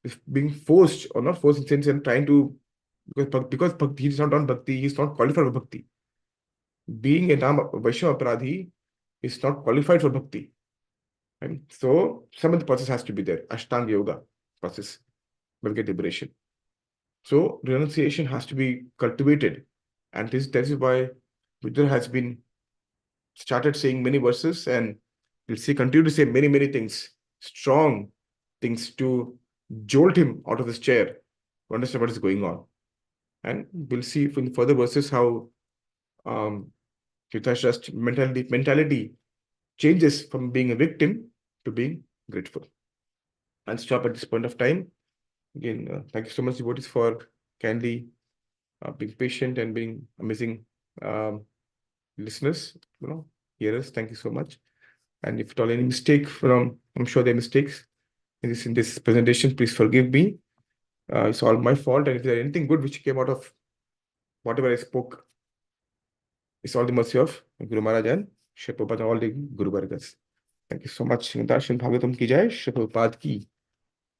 is being forced, or not forced in sense, and trying to, because bhakti, he is not done bhakti, he is not qualified for bhakti. Being a Vaishnava Aparadhi is not qualified for bhakti. Right? So some of the process has to be there. Ashtanga Yoga process will get liberation. So renunciation has to be cultivated. And that is why Buddha has been started saying many verses, and we'll see continue to say many, many things, strong things to jolt him out of his chair to understand what is going on. And we'll see in further verses how Dhritarashtra's mentality changes from being a victim to being grateful. I'll stop at this point of time. Again, thank you so much, devotees, for kindly being patient and being amazing listeners, hearers. Thank you so much. And if at all any mistake I'm sure there are mistakes in this presentation, please forgive me. It's all my fault. And if there's anything good which came out of whatever I spoke, it's all the mercy of Guru Maharaj and Shri Prabhupada and all the Guru Vargas. Thank you so much. Srimad Bhagavatam ki jai, Shri Prabhupada ki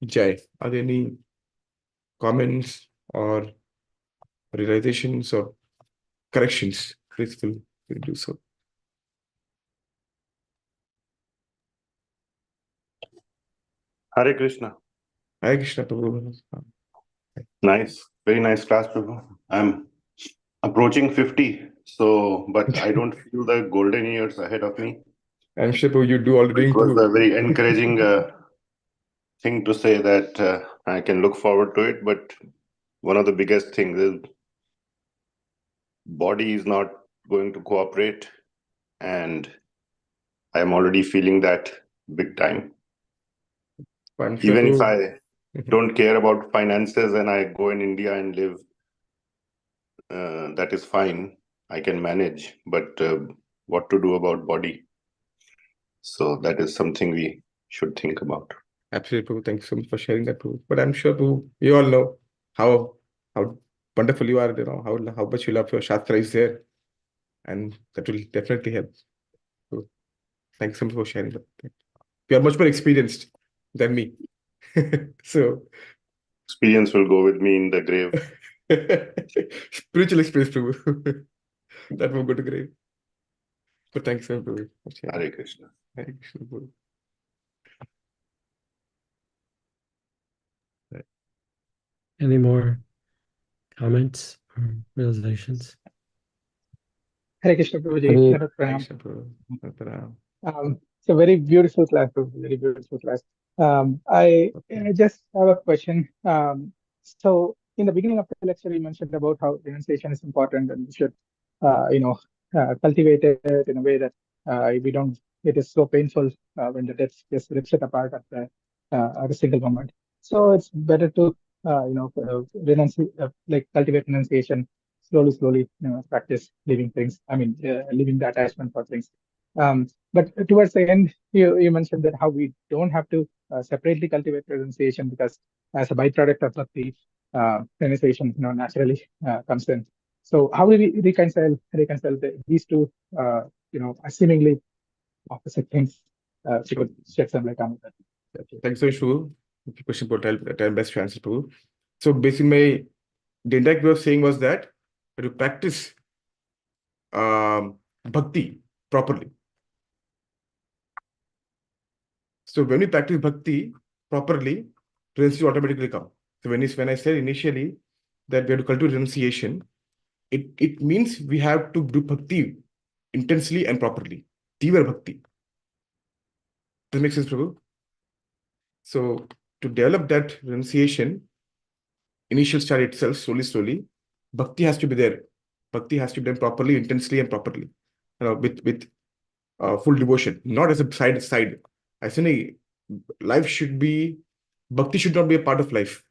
Jai, are there any comments or realizations or corrections? Please feel free to do so. Hare Krishna. Hare Krishna, Prabhu. Nice, very nice class, Prabhu. I'm approaching 50, so but I don't feel the golden years ahead of me. I'm sure Prabhu, you do already It was too. a very encouraging thing to say that I can look forward to it. But one of the biggest things is body is not going to cooperate, and I'm already feeling that big time. I'm sure Even if Prabhu. I don't care about finances and I go in India and live, that is fine. I can manage, but what to do about body? So that is something we should think about. Absolutely, Prabhu. Thank you so much for sharing that, Prabhu. But I'm sure, Prabhu, you all know how wonderful you are, how much you love your Shastra is there. And that will definitely help. So thanks so much for sharing that. You are much more experienced than me. So Experience will go with me in the grave. spiritual experience, Prabhu. That will go to grave. But thanks so much, Prabhu, for sharing. Hare Krishna. Hare Krishna, Prabhu. Any more comments or realizations? Hare Krishna Prabhuji. Hare Narottama. Hare Krishna, Prabhu. Narottama. It's a very beautiful class, Prabhuji, very beautiful class. I just have a question. So in the beginning of the lecture, you mentioned about how renunciation is important and we should, cultivate it in a way that we don't. It is so painful when the death just rips it apart at a single moment. So it's better to, like cultivate renunciation slowly, practice leaving things. I mean, leaving the attachment for things. But towards the end, you mentioned that how we don't have to separately cultivate renunciation because as a byproduct of bhakti, renunciation, naturally comes in. So how do we reconcile these two, seemingly opposite things? If you could shed some light on that. Thanks so much, Prabhu. The question for time best to answer, Prabhu. So basically, the indirect way of saying was that to practice bhakti properly. So when we practice bhakti properly, renunciation automatically come. So when I said initially that we have to cultivate renunciation, it means we have to do bhakti intensely and properly. Tivar bhakti. Does that make sense, Prabhu? So to develop that renunciation, initial start itself, slowly, bhakti has to be there. Bhakti has to be done properly, intensely, and properly. With full devotion, not as a side. I say life should be, bhakti should not be a part of life.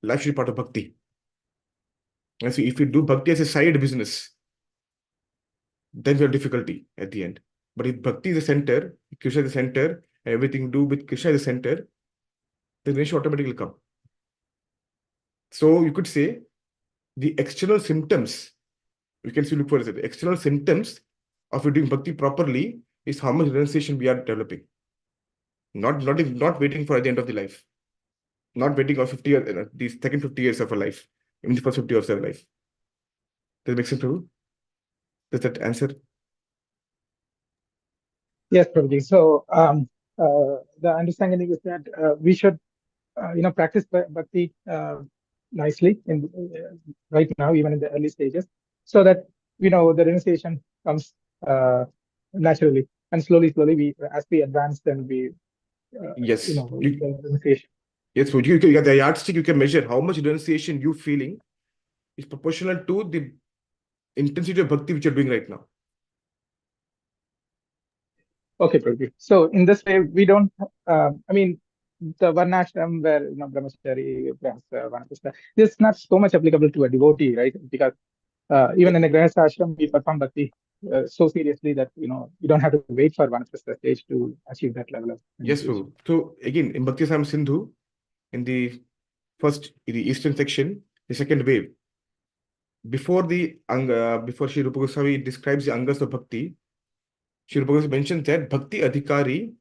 Life should be part of bhakti. And so if you do bhakti as a side business, then we have difficulty at the end. But if bhakti is the center, Krishna is the center, and everything do with Krishna is the center, then Ganesh automatically come. So you could say the external symptoms, we can still look for the external symptoms of doing bhakti properly is how much renunciation we are developing. Not waiting for the end of the life. Not waiting for 50 years, these second 50 years of our life, in the first 50 years of our life. Does that make sense, Prabhu? Does that answer? Yes, Prabhuji. So the understanding is that we should, practice bhakti nicely right now, even in the early stages, so that the renunciation comes naturally and slowly. We, as we advance, then we, Yes. the renunciation. Yes, so you get the yardstick, you can measure how much renunciation you feeling is proportional to the intensity of bhakti which you're doing right now. Okay, Prabhuji. So in this way, we don't. The varnashram where brahmachari, vanaprastha, this is not so much applicable to a devotee, right? Because even in the grahastha ashram, we perform bhakti so seriously that you don't have to wait for vanaprastha stage to achieve that level of. Yes, Prabhu. So again, in Bhakti Sam Sindhu, in the eastern section, the second wave, before Sri Rupa Goswami describes the angas of bhakti, Sri Rupa Goswami mentions that bhakti adhikari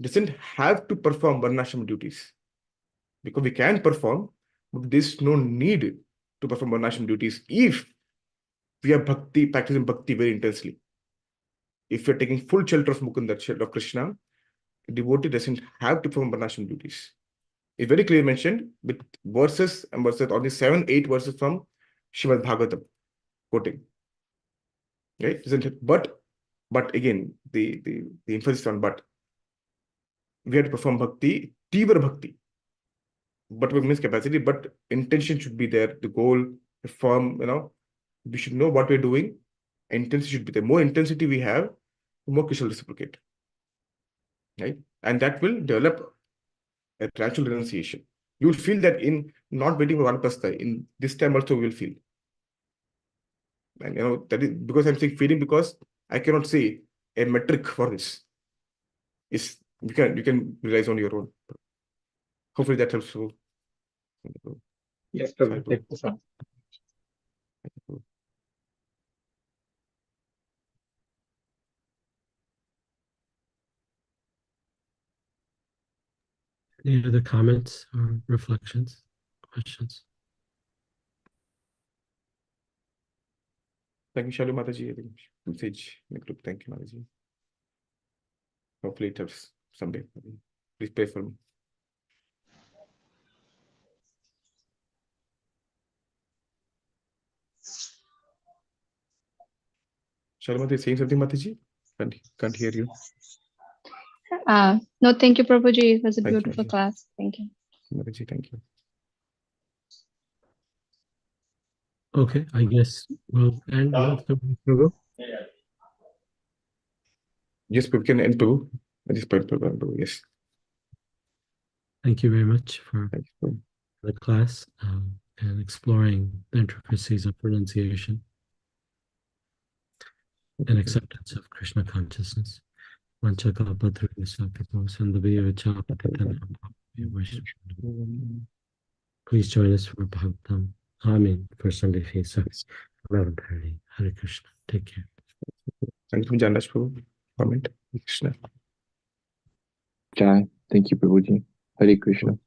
doesn't have to perform varnashram duties, because we can perform, but there's no need to perform varnashram duties if we are practicing bhakti very intensely. If you're taking full shelter of Mukunda, shelter of Krishna, a devotee doesn't have to perform varnashram duties. It's very clearly mentioned with verses and verses, only 7, 8 verses from Srimad Bhagavatam, quoting. Right? Isn't it? But again, the emphasis on but. We have to perform bhakti, tivra bhakti. But means capacity, but intention should be there. The goal, the firm, we should know what we're doing. Intensity should be there. More intensity we have, the more Krishna will reciprocate. Right? And that will develop a gradual renunciation. You will feel that in not waiting for Vanapastha, in this time also we will feel. And that is because I'm saying feeling, because I cannot say a metric for this. Is you can realize on your own. Hopefully that helps you. Yes, Prabhu. Thank you so much. Any other comments or reflections, questions? Thank you, Shalu Mataji. Message in the group. Thank you, Mataji. Hopefully it helps someday. Please pray for me. Shalu Mataji, saying something, Mataji? Can't hear you. No, thank you, Prabhuji. It was a Thank you, beautiful Mataji. class. Thank you. Mataji, thank you. Okay, I guess we'll end with the Prabhu. Yes, we can end Prabhu. At this point, Prabhu. Yes. Thank you very much for Thank you. the class and exploring the intricacies of renunciation and acceptance of Krishna consciousness. Please join us for Bhagavatam. For Sunday feast service, 11:30. Hare Krishna. Take care. Thank you from Janash Prabhu. Comment. Krishna. Jai. Thank you, Prabhuji. Hare Krishna.